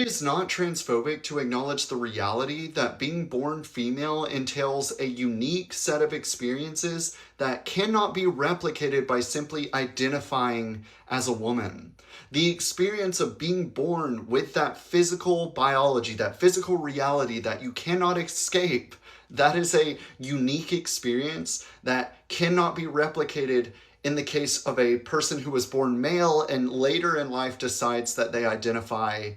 is not transphobic to acknowledge the reality that being born female entails a unique set of experiences that cannot be replicated by simply identifying as a woman. The experience of being born with that physical biology, that physical reality that you cannot escape, that is a unique experience that cannot be replicated in the case of a person who was born male and later in life decides that they identify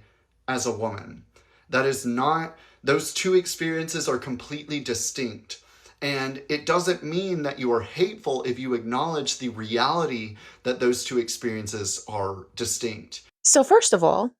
as a woman. That is not, those two experiences are completely distinct. And it doesn't mean that you are hateful if you acknowledge the reality that those two experiences are distinct. So, first of all,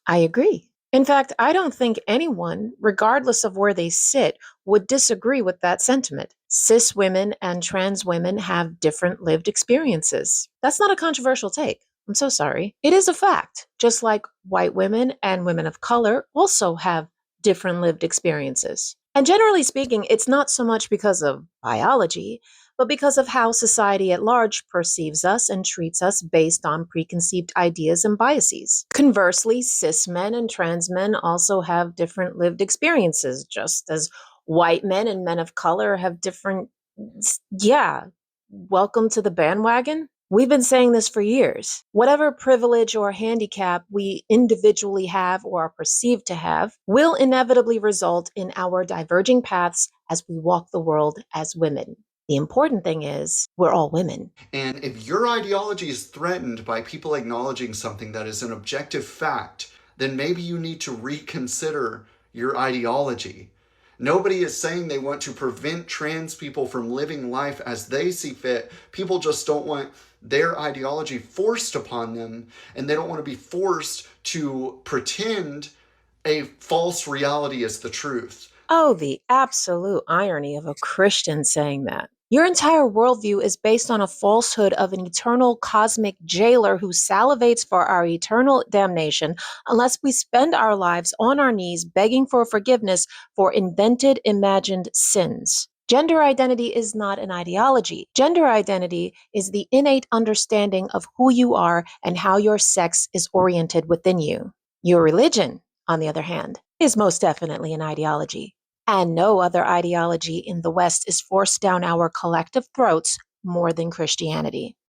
I agree. In fact, I don't think anyone, regardless of where they sit, would disagree with that sentiment. Cis women and trans women have different lived experiences. That's not a controversial take. I'm so sorry. It is a fact, just like white women and women of color also have different lived experiences. And generally speaking, it's not so much because of biology, but because of how society at large perceives us and treats us based on preconceived ideas and biases. Conversely, cis men and trans men also have different lived experiences, just as white men and men of color have different. Yeah, welcome to the bandwagon. We've been saying this for years. Whatever privilege or handicap we individually have or are perceived to have will inevitably result in our diverging paths as we walk the world as women. The important thing is, we're all women. And if your ideology is threatened by people acknowledging something that is an objective fact, then maybe you need to reconsider your ideology. Nobody is saying they want to prevent trans people from living life as they see fit. People just don't want their ideology forced upon them, and they don't want to be forced to pretend a false reality is the truth. Oh, the absolute irony of a Christian saying that. Your entire worldview is based on a falsehood of an eternal cosmic jailer who salivates for our eternal damnation unless we spend our lives on our knees begging for forgiveness for invented, imagined sins. Gender identity is not an ideology. Gender identity is the innate understanding of who you are and how your sex is oriented within you. Your religion, on the other hand, is most definitely an ideology. And no other ideology in the West is forced down our collective throats more than Christianity.